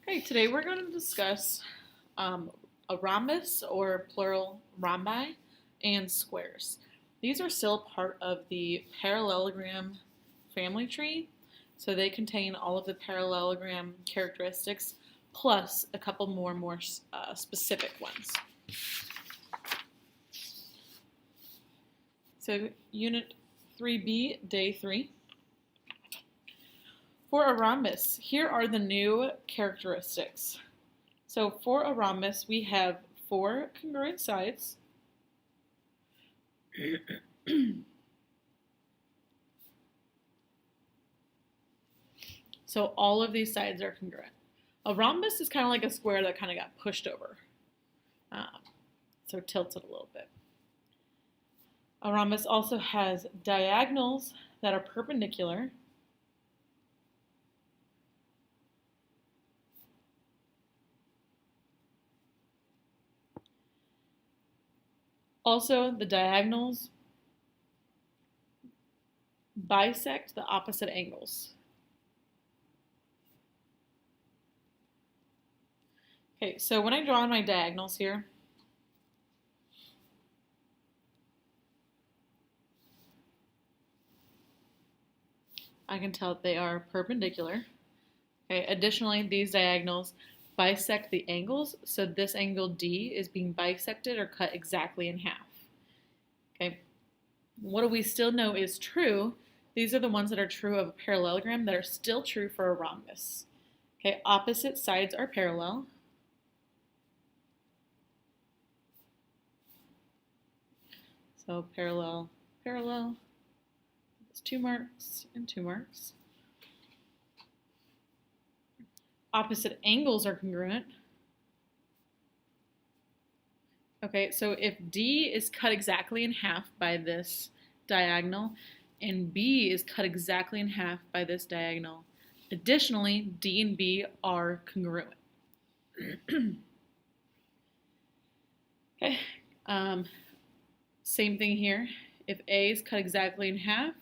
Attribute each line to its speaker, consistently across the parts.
Speaker 1: Okay, today we're going to discuss a rhombus, or plural rhombi, and squares. These are still part of the parallelogram family tree, so they contain all of the parallelogram characteristics plus a couple more specific ones. So Unit 3B, Day 3. For a rhombus, here are the new characteristics. So for a rhombus, we have 4 congruent sides. So all of these sides are congruent. A rhombus is kind of like a square that kind of got pushed over. So tilted a little bit. A rhombus also has diagonals that are perpendicular. Also, the diagonals bisect the opposite angles. Okay, so when I draw my diagonals here, I can tell that they are perpendicular. Okay, additionally, these diagonals bisect the angles, so this angle D is being bisected or cut exactly in half. Okay, what do we still know is true? These are the ones that are true of a parallelogram that are still true for a rhombus. Okay, opposite sides are parallel. So parallel, parallel. It's 2 marks and 2 marks. Opposite angles are congruent. Okay, so if D is cut exactly in half by this diagonal, and B is cut exactly in half by this diagonal, additionally, D and B are congruent. Okay, same thing here. If A is cut exactly in half,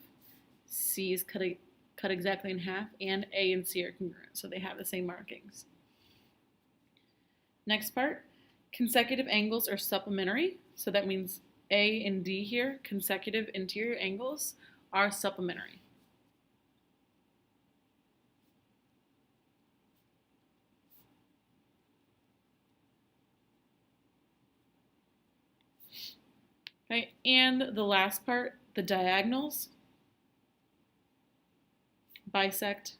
Speaker 1: C is cut exactly in half, and A and C are congruent, so they have the same markings. Next part, consecutive angles are supplementary, so that means A and D here, consecutive interior angles, are supplementary. Okay, and the last part, the diagonals bisect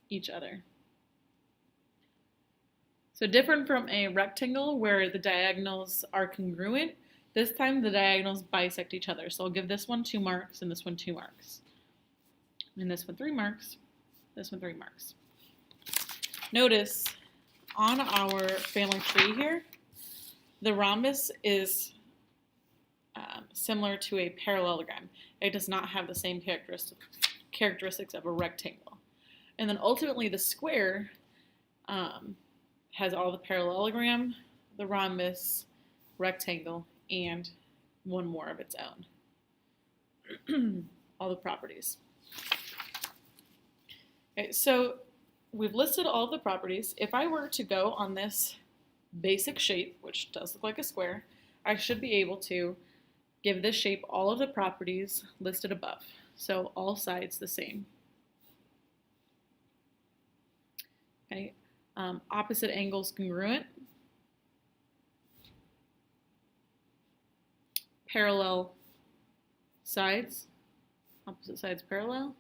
Speaker 1: each other. So different from a rectangle where the diagonals are congruent, this time the diagonals bisect each other. So I'll give this one 2 marks and this one 2 marks. And this one 3 marks, this one 3 marks. Notice on our family tree here, the rhombus is similar to a parallelogram. It does not have the same characteristics of a rectangle. And then ultimately the square has all the parallelogram, the rhombus, rectangle, and one more of its own. All the properties. Okay, so we've listed all of the properties. If I were to go on this basic shape, which does look like a square, I should be able to give this shape all of the properties listed above. So all sides the same. Okay, opposite angles congruent, parallel sides, opposite sides parallel.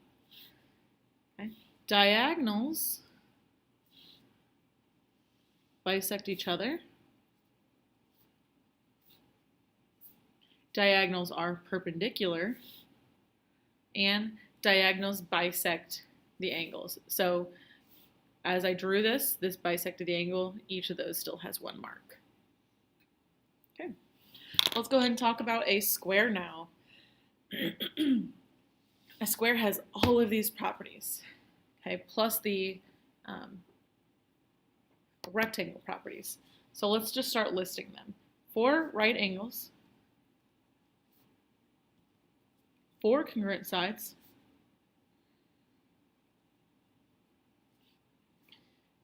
Speaker 1: Okay. Diagonals bisect each other. Diagonals are perpendicular, and diagonals bisect the angles. So as I drew this bisected the angle. Each of those still has 1 mark. Okay, let's go ahead and talk about a square now. A square has all of these properties, okay, plus the rectangle properties. So let's just start listing them. 4 right angles, 4 congruent sides,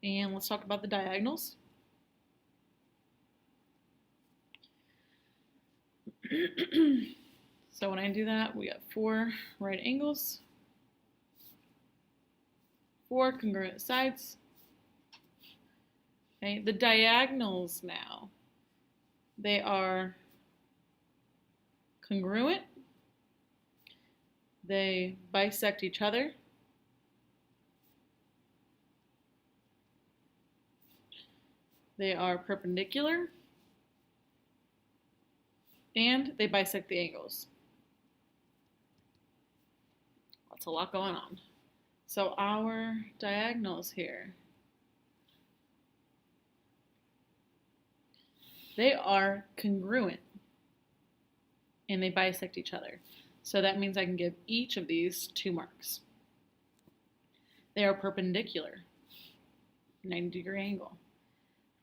Speaker 1: And let's talk about the diagonals. So when I do that, we have 4 right angles, 4 congruent sides. Okay, the diagonals now, they are congruent, they bisect each other, they are perpendicular, and they bisect the angles. That's a lot going on. So our diagonals here, they are congruent and they bisect each other. So that means I can give each of these 2 marks. They are perpendicular, 90-degree angle.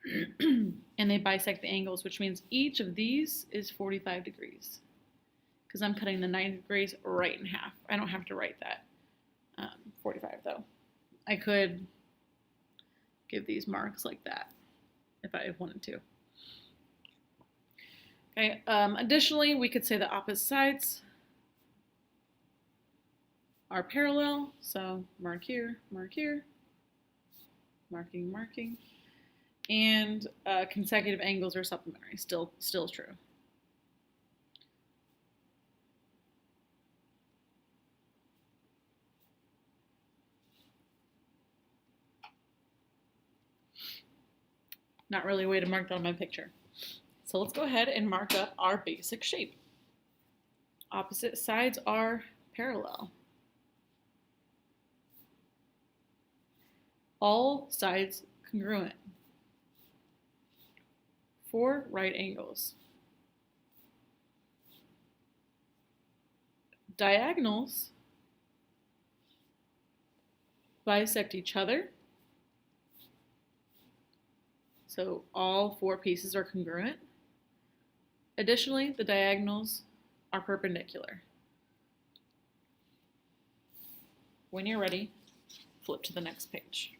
Speaker 1: And they bisect the angles, which means each of these is 45 degrees. Because I'm cutting the 90 degrees right in half. I don't have to write that. 45 though. I could give these marks like that if I wanted to. Okay. Additionally, we could say the opposite sides are parallel. So mark here, marking. And consecutive angles are supplementary. Still true. Not really a way to mark that on my picture. So let's go ahead and mark up our basic shape. Opposite sides are parallel. All sides congruent. 4 right angles. Diagonals bisect each other. So all 4 pieces are congruent. Additionally, the diagonals are perpendicular. When you're ready, flip to the next page.